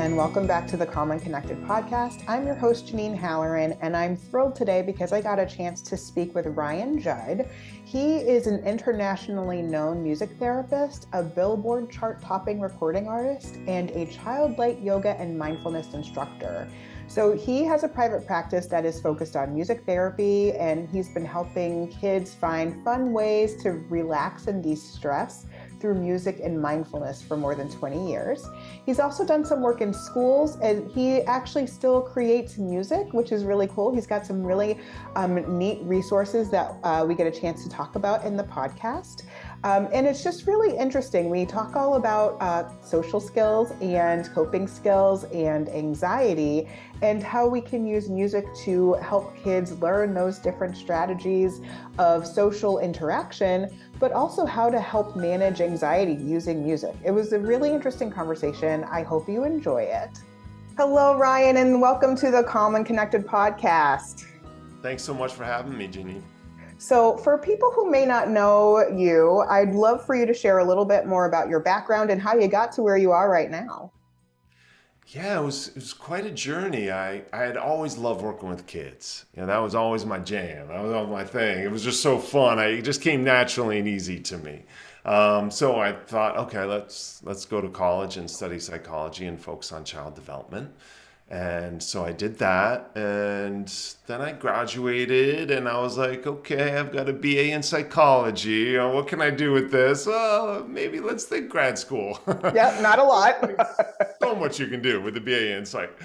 and welcome back to the Calm and Connected podcast. I'm your host, Janine Halloran, and I'm thrilled today because I got a chance to speak with Ryan Judd. He is an internationally known music therapist, a Billboard chart-topping recording artist, and a childlike yoga and mindfulness instructor. So he has a private practice that is focused on music therapy, and he's been helping kids find fun ways to relax and de-stress through music and mindfulness for more than 20 years. He's also done some work in schools, and he actually still creates music, which is really cool. He's got some really neat resources that we get a chance to talk about in the podcast. And it's just really interesting. We talk all about social skills and coping skills and anxiety, and how we can use music to help kids learn those different strategies of social interaction, but also how to help manage anxiety using music. It was a really interesting conversation. I hope you enjoy it. Hello, Ryan, and welcome to the Calm and Connected podcast. Thanks so much for having me, Janine. So for people who may not know you, I'd love for you to share a little bit more about your background and how you got to where you are right now. Yeah, it was quite a journey. I had always loved working with kids. That was always my jam. That was always my thing. It was just so fun. It just came naturally and easy to me. So I thought, okay, let's go to college and study psychology and focus on child development. And so I did that, and then I graduated, and I was like, okay, I've got a BA in psychology. What can I do with this? Well, maybe let's think grad school. Yeah, not a lot. So much you can do with a BA in psych.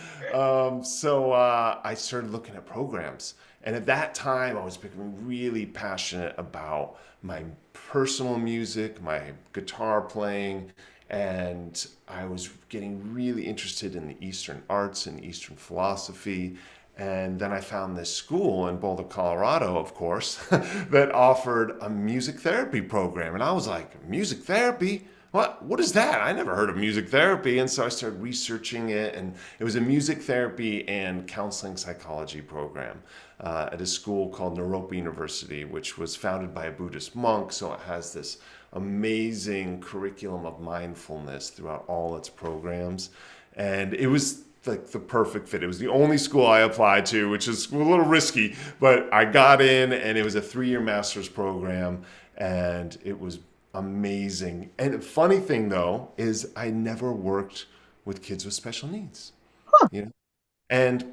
So I started looking at programs, and at that time, I was becoming really passionate about my personal music, my guitar playing, and I was getting really interested in the Eastern arts and Eastern philosophy. And then I found this school in Boulder, Colorado, of course, that offered a music therapy program. And I was like, music therapy? What is that? I never heard of music therapy. And so I started researching it, and it was a music therapy and counseling psychology program at a school called Naropa University, which was founded by a Buddhist monk. So it has this amazing curriculum of mindfulness throughout all its programs. And it was like the perfect fit. It was the only school I applied to, which is a little risky, but I got in, and it was a 3-year master's program, and it was amazing. And the funny thing though is I never worked with kids with special needs. Huh. And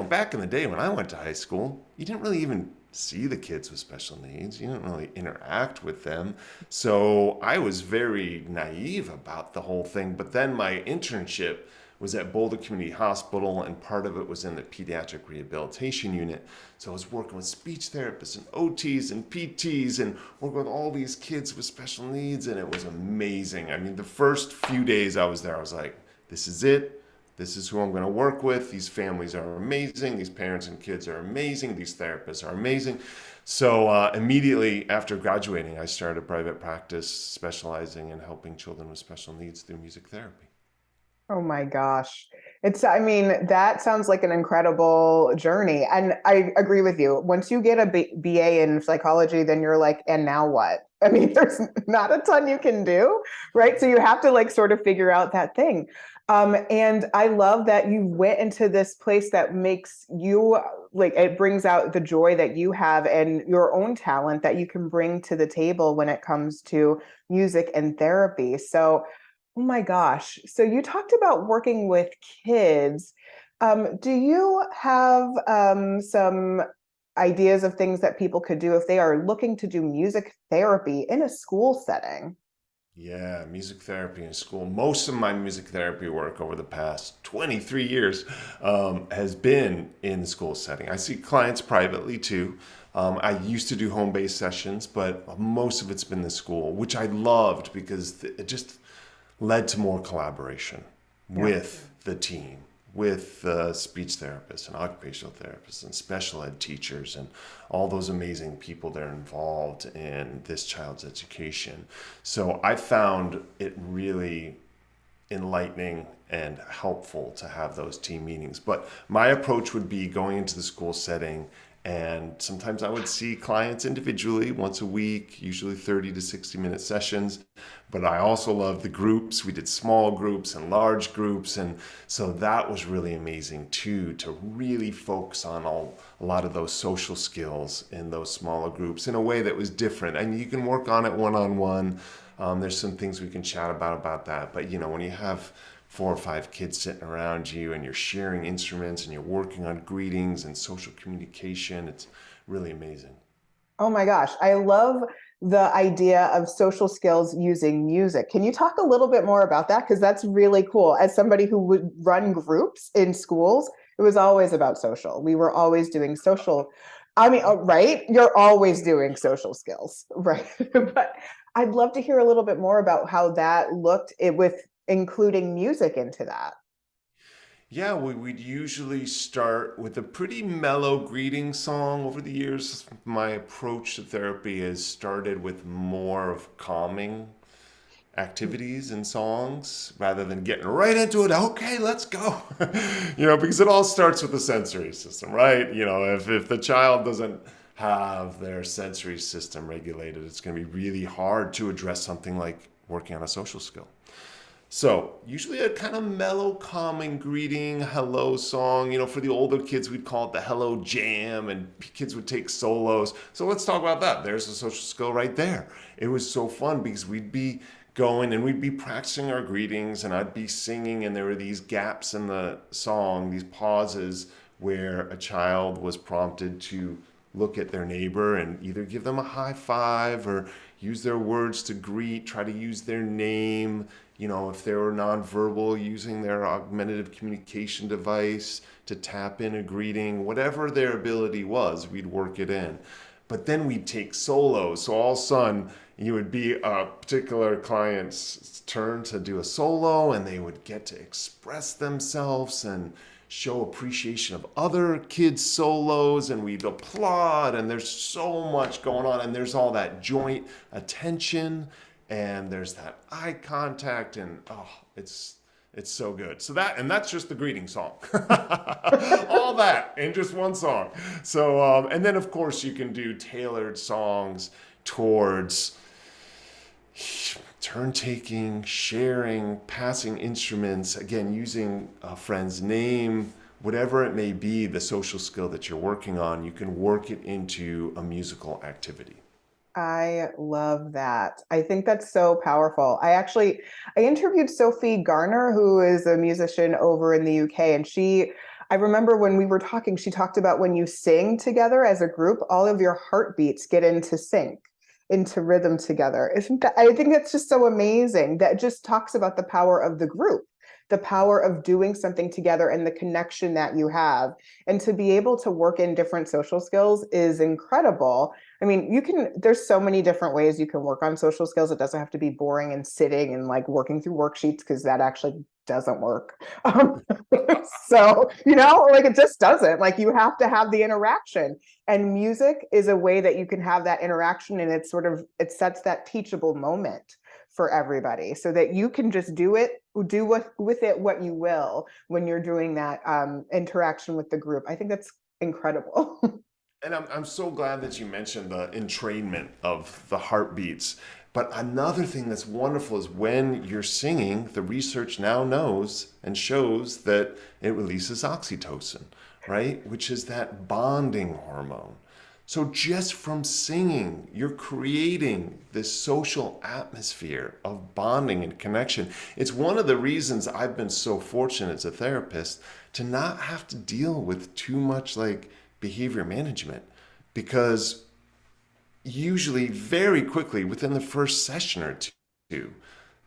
back in the day when I went to high school, you didn't really even see the kids with special needs. You didn't really interact with them. So I was very naive about the whole thing. But then my internship was at Boulder Community Hospital, and part of it was in the pediatric rehabilitation unit. So I was working with speech therapists and OTs and PTs and working with all these kids with special needs, and it was amazing. I mean, the first few days I was there, I was like, this is it. This is who I'm going to work with. These families are amazing. These parents and kids are amazing. These therapists are amazing. So immediately after graduating, I started a private practice specializing in helping children with special needs through music therapy. Oh my gosh. That sounds like an incredible journey. And I agree with you. Once you get a BA in psychology, then you're like, and now what? There's not a ton you can do, right? So you have to sort of figure out that thing. And I love that you went into this place that makes you it brings out the joy that you have and your own talent that you can bring to the table when it comes to music and therapy. So, oh my gosh. So you talked about working with kids. Do you have some ideas of things that people could do if they are looking to do music therapy in a school setting? Yeah, music therapy in school. Most of my music therapy work over the past 23 years has been in the school setting. I see clients privately too. I used to do home-based sessions, but most of it's been the school, which I loved because it just led to more collaboration with the team, with speech therapists and occupational therapists and special ed teachers and all those amazing people that are involved in this child's education. So I found it really enlightening and helpful to have those team meetings. But my approach would be going into the school setting And sometimes I would see clients individually once a week, usually 30 to 60-minute sessions. But I also love the groups. We did small groups and large groups. And so that was really amazing too, to really focus on a lot of those social skills in those smaller groups in a way that was different. And you can work on it one-on-one. There's some things we can chat about that. But when you have 4 or 5 kids sitting around you and you're sharing instruments and you're working on greetings and social communication, it's really amazing. Oh my gosh, I love the idea of social skills using music. Can you talk a little bit more about that? Because that's really cool. As somebody who would run groups in schools, it was always about social. We were always doing social. I mean, right? You're always doing social skills, right? But I'd love to hear a little bit more about how that looked with including music into that. Yeah, we'd usually start with a pretty mellow greeting song. Over the years, my approach to therapy has started with more of calming activities and songs rather than getting right into it. Okay, let's go. Because it all starts with the sensory system, right? If the child doesn't have their sensory system regulated, it's going to be really hard to address something like working on a social skill. So usually a kind of mellow, calming greeting, hello song. For the older kids, we'd call it the hello jam, and kids would take solos. So let's talk about that. There's a social skill right there. It was so fun because we'd be going and we'd be practicing our greetings, and I'd be singing, and there were these gaps in the song, these pauses where a child was prompted to look at their neighbor and either give them a high five or use their words to greet, try to use their name. If they were nonverbal, using their augmentative communication device to tap in a greeting, whatever their ability was, we'd work it in. But then we'd take solos. So all of a sudden, it would be a particular client's turn to do a solo, and they would get to express themselves and show appreciation of other kids' solos, and we'd applaud, and there's so much going on, and there's all that joint attention, and there's that eye contact, and it's so good. So that's just the greeting song. All that in just one song. So and then of course you can do tailored songs towards turn taking, sharing, passing instruments, again using a friend's name, whatever it may be, the social skill that you're working on, you can work it into a musical activity. I love that. I think that's so powerful. I interviewed Sophie Garner, who is a musician over in the UK, and I remember when we were talking, she talked about when you sing together as a group, all of your heartbeats get into sync, into rhythm together. I think that's just so amazing. That just talks about the power of the group, the power of doing something together and the connection that you have. And to be able to work in different social skills is incredible. I mean, there's so many different ways you can work on social skills. It doesn't have to be boring and sitting and like working through worksheets, because that actually doesn't work. So, like it just doesn't. Like you have to have the interaction. And music is a way that you can have that interaction, and it sets that teachable moment for everybody so that you can just do with it what you will when you're doing that interaction with the group. I think that's incredible. And I'm so glad that you mentioned the entrainment of the heartbeats. But another thing that's wonderful is when you're singing, the research now knows and shows that it releases oxytocin, right? Which is that bonding hormone. So just from singing, you're creating this social atmosphere of bonding and connection. It's one of the reasons I've been so fortunate as a therapist to not have to deal with too much like behavior management, because usually very quickly within the first session or two,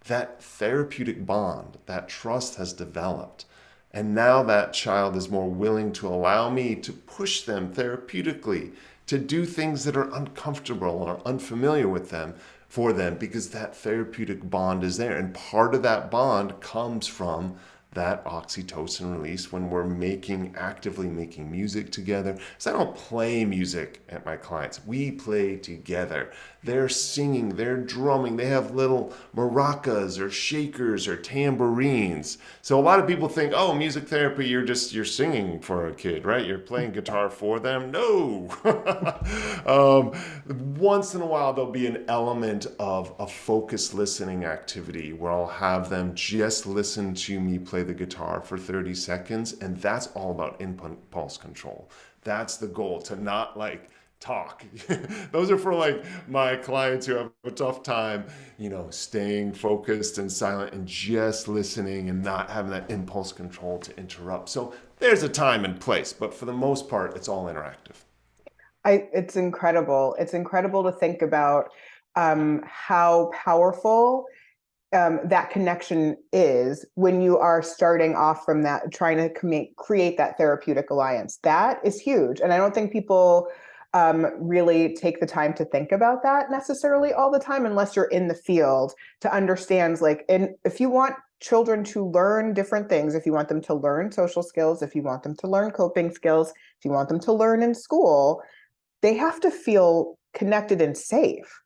that therapeutic bond, that trust has developed. And now that child is more willing to allow me to push them therapeutically to do things that are uncomfortable or unfamiliar with them for them, because that therapeutic bond is there. And part of that bond comes from that oxytocin release when we're actively making music together. So I don't play music at my clients. We play together. They're singing, they're drumming, they have little maracas or shakers or tambourines. So a lot of people think, oh, music therapy, you're singing for a kid, right? You're playing guitar for them. No. Once in a while, there'll be an element of a focused listening activity where I'll have them just listen to me play the guitar for 30 seconds. And that's all about impulse control. That's the goal, to not like talk. Those are for like my clients who have a tough time, staying focused and silent and just listening and not having that impulse control to interrupt. So there's a time and place, but for the most part, it's all interactive. It's incredible. It's incredible to think about how powerful that connection is when you are starting off from that, trying to create that therapeutic alliance. That is huge. And I don't think people really take the time to think about that necessarily all the time, unless you're in the field, to understand, like, and if you want children to learn different things, if you want them to learn social skills, if you want them to learn coping skills, if you want them to learn in school, they have to feel connected and safe.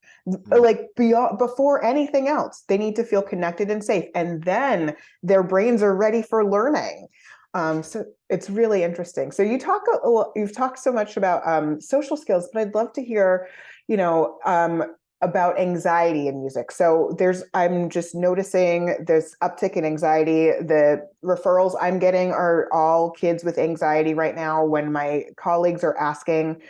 Like, before anything else, they need to feel connected and safe, and then their brains are ready for learning. So it's really interesting. So you've talked so much about social skills, but I'd love to hear, you know, about anxiety in music. So I'm just noticing there's uptick in anxiety. The referrals I'm getting are all kids with anxiety right now. When my colleagues are asking,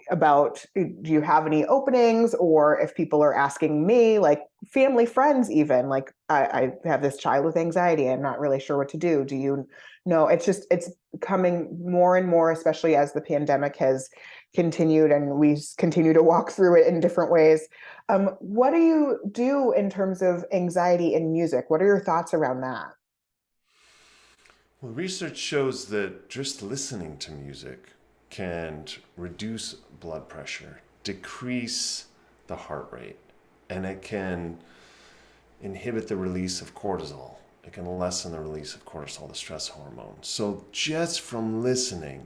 about, do you have any openings? Or if people are asking me, like family, friends, even, like, I have this child with anxiety, I'm not really sure what to do. Do you know? It's coming more and more, especially as the pandemic has continued and we continue to walk through it in different ways. What do you do in terms of anxiety in music? What are your thoughts around that? Well, research shows that just listening to music can reduce blood pressure, decrease the heart rate, and it can inhibit the release of cortisol. It can lessen the release of cortisol, the stress hormone. So just from listening,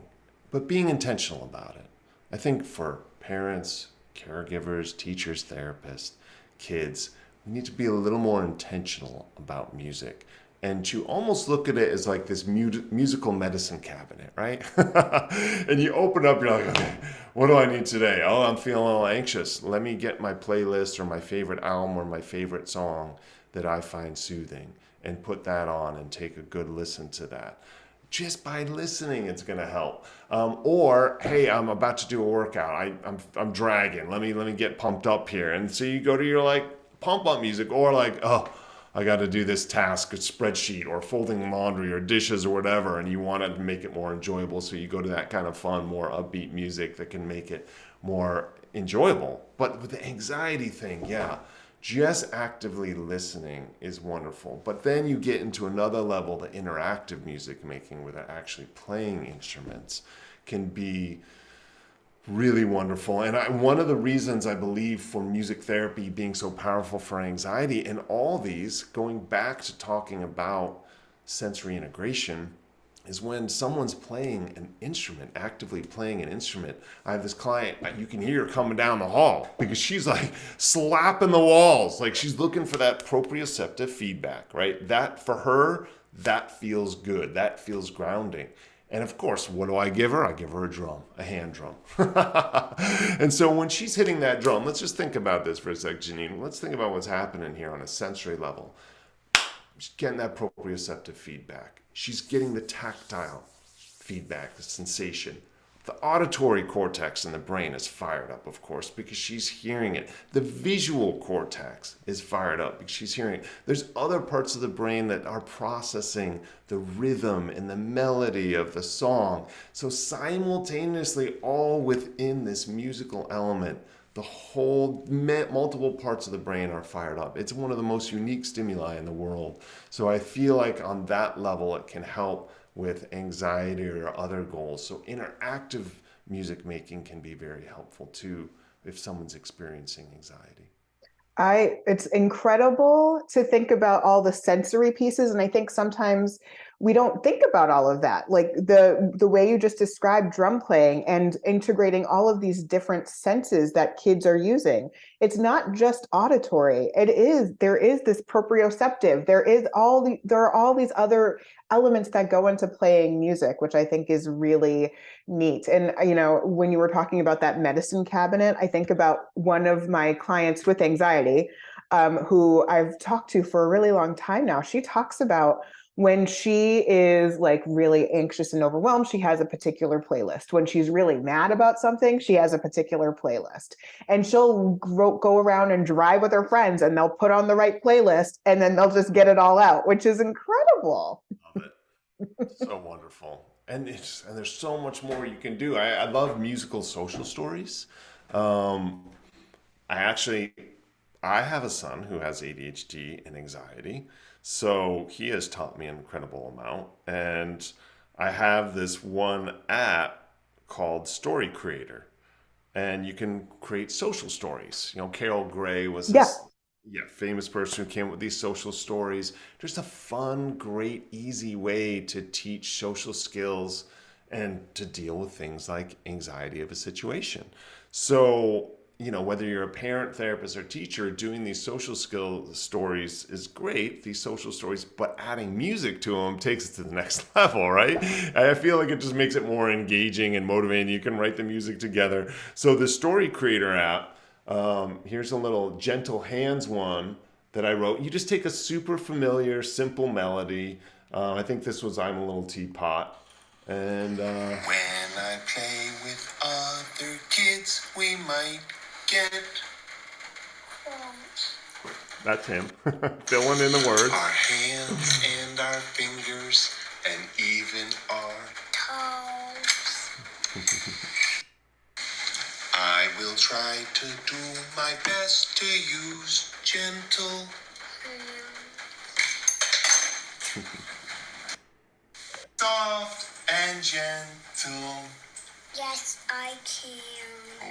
but being intentional about it. I think for parents, caregivers, teachers, therapists, kids, we need to be a little more intentional about music and to almost look at it as like this musical medicine cabinet, right? And you open up, you're like, okay, what do I need today? Oh, I'm feeling a little anxious. Let me get my playlist or my favorite album or my favorite song that I find soothing and put that on and take a good listen to that. Just by listening, it's going to help. Or, hey, I'm about to do a workout. I'm dragging. Let me get pumped up here. And so you go to your like pump up music, or like, oh, I got to do this task, a spreadsheet, or folding laundry, or dishes, or whatever, and you want to make it more enjoyable. So you go to that kind of fun, more upbeat music that can make it more enjoyable. But with the anxiety thing, yeah, just actively listening is wonderful. But then you get into another level, the interactive music making, where they're actually playing instruments, can be really wonderful. And one of the reasons I believe for music therapy being so powerful for anxiety, and all these, going back to talking about sensory integration, is when someone's playing an instrument, actively playing an instrument. I have this client, you can hear her coming down the hall because she's like slapping the walls. Like she's looking for that proprioceptive feedback, right? That for her, that feels good. That feels grounding. And of course, what do I give her? I give her a drum, a hand drum. And so when she's hitting that drum, let's just think about this for a sec, Janine. Let's think about what's happening here on a sensory level. She's getting that proprioceptive feedback. She's getting the tactile feedback, the sensation. The auditory cortex in the brain is fired up, of course, because she's hearing it. The visual cortex is fired up because she's hearing it. There's other parts of the brain that are processing the rhythm and the melody of the song. So simultaneously, all within this musical element, the whole multiple parts of the brain are fired up. It's one of the most unique stimuli in the world. So I feel like on that level, it can help with anxiety or other goals. So interactive music making can be very helpful too if someone's experiencing anxiety. It's incredible to think about all the sensory pieces. And I think sometimes we don't think about all of that. Like the way you just described drum playing and integrating all of these different senses that kids are using. It's not just auditory. There is this proprioceptive. There are all these other elements that go into playing music, which I think is really neat. And when you were talking about that medicine cabinet, I think about one of my clients with anxiety, who I've talked to for a really long time now. She talks about when she is like really anxious and overwhelmed, she has a particular playlist. When she's really mad about something, she has a particular playlist. And she'll go around and drive with her friends and they'll put on the right playlist and then they'll just get it all out, which is incredible. Love it. So wonderful. And there's so much more you can do. I love musical social stories. Um, I I have a son who has ADHD and anxiety, so he has taught me an incredible amount. And I have this one app called Story Creator, and you can create social stories. Carol Gray was Yeah. this famous person who came up with these social stories. Just a fun, great, easy way to teach social skills and to deal with things like anxiety of a situation. So, whether you're a parent, therapist, or teacher, doing these social skill stories is great, these social stories, but adding music to them takes it to the next level, right? I feel like it just makes it more engaging and motivating. You can write the music together. So the Story Creator app, here's a little Gentle Hands one that I wrote. You just take a super familiar, simple melody. I think this was I'm a Little Teapot. And when I play with other kids, we might get that's him filling in the words. Our hands and our fingers and even our toes. I will try to do my best to use gentle soft and gentle. Yes, I can. Oh,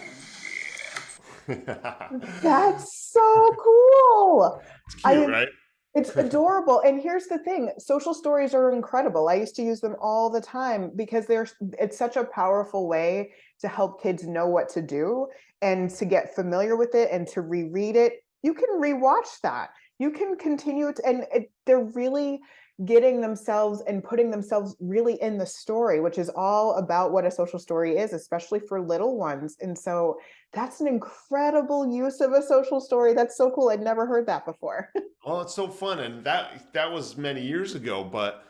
yeah. That's so cool. It's cute, right? It's adorable. And here's the thing, social stories are incredible. I used to use them all the time because it's such a powerful way to help kids know what to do and to get familiar with it and to reread it. You can rewatch that. You can continue to, they're really getting themselves and putting themselves really in the story, which is all about what a social story is, especially for little ones. And so that's an incredible use of a social story. That's so cool. I'd never heard that before. Well, it's so fun, and that was many years ago, but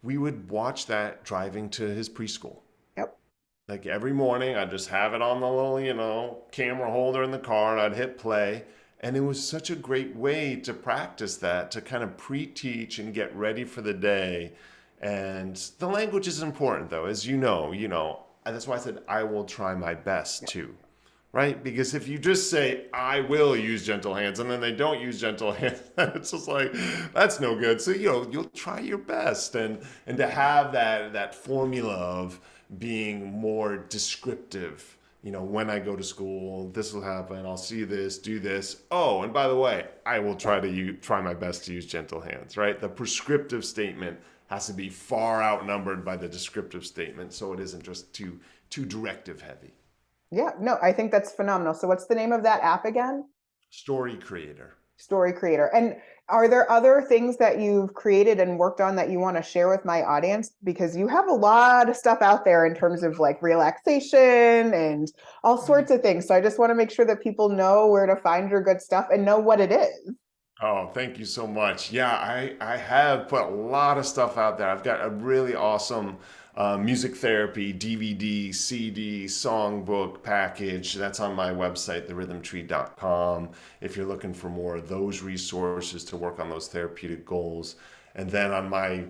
we would watch that driving to his preschool. Yep. Like every morning, I'd just have it on the little, camera holder in the car, and I'd hit play. And it was such a great way to practice that, to kind of pre-teach and get ready for the day. And the language is important, though, as you know. And that's why I said I will try my best too, right? Because if you just say I will use gentle hands and then they don't use gentle hands, it's just like that's no good. So you'll try your best, and to have that formula of being more descriptive. When I go to school, this will happen. I'll see this, do this. Oh, and by the way, I will try my best to use gentle hands, right? The prescriptive statement has to be far outnumbered by the descriptive statement, so it isn't just too directive heavy. Yeah, no, I think that's phenomenal. So what's the name of that app again? Story Creator. Story Creator. And are there other things that you've created and worked on that you want to share with my audience? Because you have a lot of stuff out there in terms of like relaxation and all sorts of things. So I just want to make sure that people know where to find your good stuff and know what it is. Oh, thank you so much. Yeah, I have put a lot of stuff out there. I've got a really awesome music therapy DVD, CD, songbook package. That's on my website, therhythmtree.com, if you're looking for more of those resources to work on those therapeutic goals. And then on my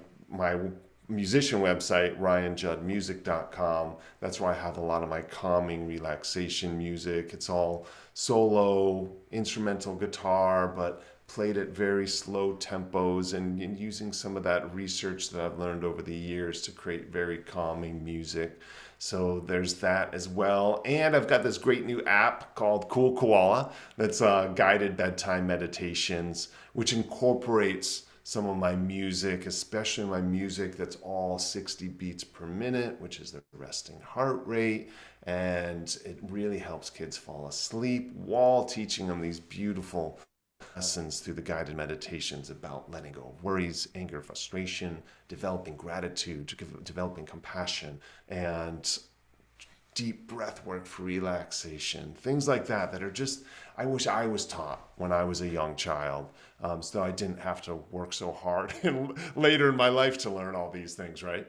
musician website, ryanjuddmusic.com, that's where I have a lot of my calming relaxation music. It's all solo, instrumental guitar, but played at very slow tempos and using some of that research that I've learned over the years to create very calming music. So there's that as well. And I've got this great new app called Cool Koala that's guided bedtime meditations, which incorporates some of my music, especially my music that's all 60 beats per minute, which is the resting heart rate. And it really helps kids fall asleep while teaching them these beautiful lessons through the guided meditations about letting go of worries, anger, frustration, developing gratitude, developing compassion, and deep breath work for relaxation, things like that that are just, I wish I was taught when I was a young child, so I didn't have to work so hard and later in my life to learn all these things, right?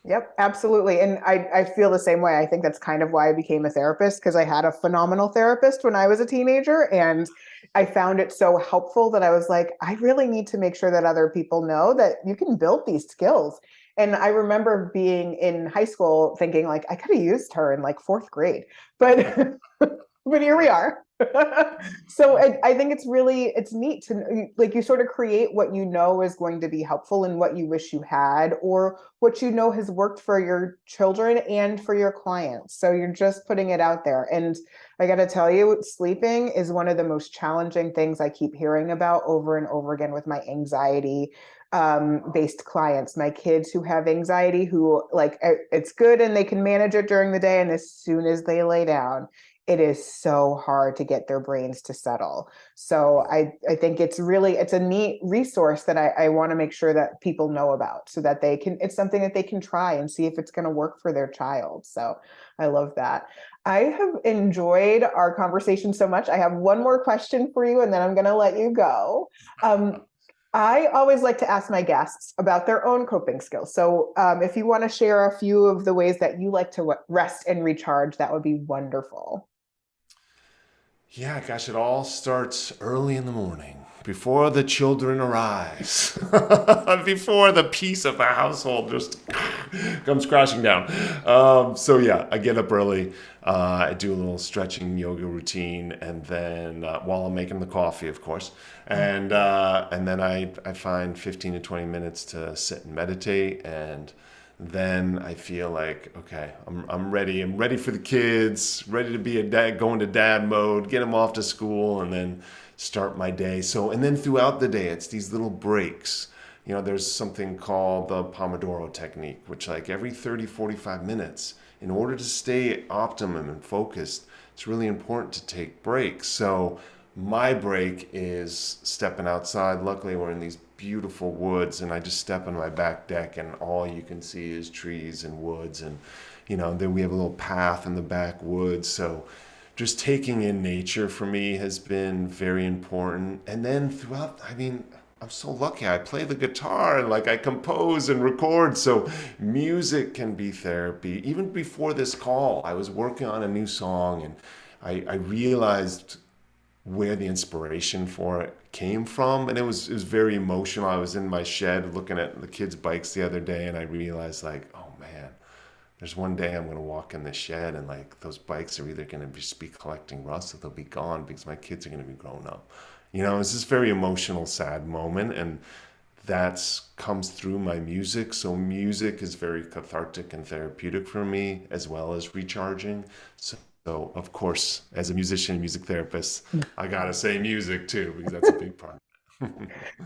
Yep, absolutely. And I feel the same way. I think that's kind of why I became a therapist, because I had a phenomenal therapist when I was a teenager. And I found it so helpful that I was like, I really need to make sure that other people know that you can build these skills. And I remember being in high school thinking like I could have used her in like fourth grade, but but here we are. So I think it's neat to like you sort of create what you know is going to be helpful and what you wish you had or what you know has worked for your children and for your clients. So you're just putting it out there. And I got to tell you, sleeping is one of the most challenging things I keep hearing about over and over again with my anxiety based clients, my kids who have anxiety, who like it's good and they can manage it during the day. And as soon as they lay down, it is so hard to get their brains to settle. So I think it's a neat resource that I want to make sure that people know about so that it's something that they can try and see if it's going to work for their child. So I love that. I have enjoyed our conversation so much. I have one more question for you and then I'm going to let you go. I always like to ask my guests about their own coping skills. So if you want to share a few of the ways that you like to rest and recharge, that would be wonderful. Yeah, gosh, it all starts early in the morning, before the children arise, before the peace of the household just comes crashing down. So yeah, I get up early. I do a little stretching yoga routine, and then while I'm making the coffee, of course, and then I find 15 to 20 minutes to sit and meditate, and then I feel like, okay, I'm ready. I'm ready for the kids, ready to be a dad, go into dad mode, get them off to school, and then start my day. So, and then throughout the day, it's these little breaks. You know, there's something called the Pomodoro technique, which like every 30, 45 minutes, in order to stay optimum and focused, it's really important to take breaks. So my break is stepping outside. Luckily, we're in these beautiful woods, and I just step on my back deck, and all you can see is trees and woods. And, you know, then we have a little path in the backwoods. So just taking in nature for me has been very important. And then throughout, I mean, I'm so lucky. I play the guitar and like I compose and record. So music can be therapy. Even before this call, I was working on a new song, and I realized where the inspiration for it came from, and it was very emotional. I was in my shed looking at the kids' bikes the other day, and I realized like, oh man, there's one day I'm going to walk in the shed and like those bikes are either going to just be collecting rust or they'll be gone because my kids are going to be grown up. You know, it's this very emotional, sad moment, and that's comes through my music. So music is very cathartic and therapeutic for me, as well as recharging. So of course, as a musician, music therapist, I gotta say music too, because that's a big part.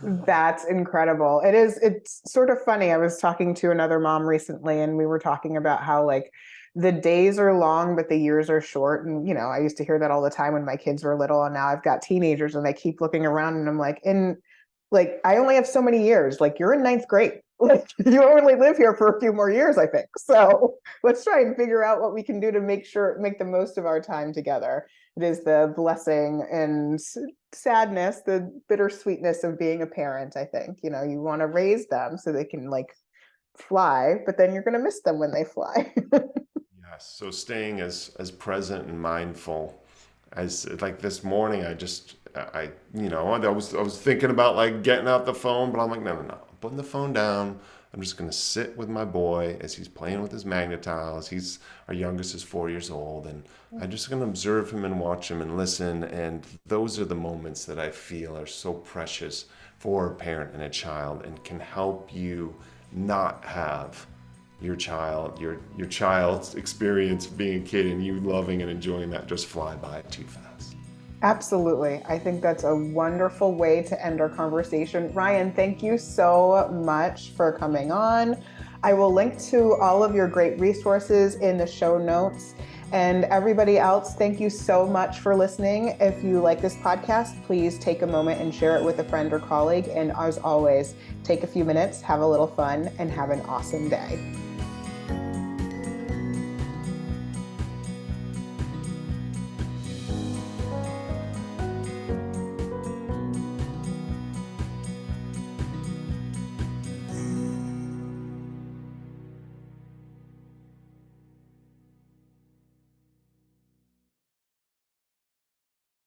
That's incredible. It's sort of funny. I was talking to another mom recently and we were talking about how like the days are long, but the years are short. And, you know, I used to hear that all the time when my kids were little, and now I've got teenagers and I keep looking around and I'm like, I only have so many years. Like you're in ninth grade. Like you only live here for a few more years, I think. So let's try and figure out what we can do to make the most of our time together. It is the blessing and sadness, the bittersweetness of being a parent, I think. You know, you want to raise them so they can like fly, but then you're going to miss them when they fly. Yes. So staying as present and mindful as like this morning, I was thinking about like getting out the phone, but I'm like, no, I'm putting the phone down. I'm just gonna sit with my boy as he's playing with his magnet-tiles. Our youngest is 4 years old, and I'm just gonna observe him and watch him and listen. And those are the moments that I feel are so precious for a parent and a child, and can help you not have your child's experience being a kid and you loving and enjoying that just fly by too fast. Absolutely. I think that's a wonderful way to end our conversation. Ryan, thank you so much for coming on. I will link to all of your great resources in the show notes. And everybody else, thank you so much for listening. If you like this podcast, please take a moment and share it with a friend or colleague. And as always, take a few minutes, have a little fun, and have an awesome day.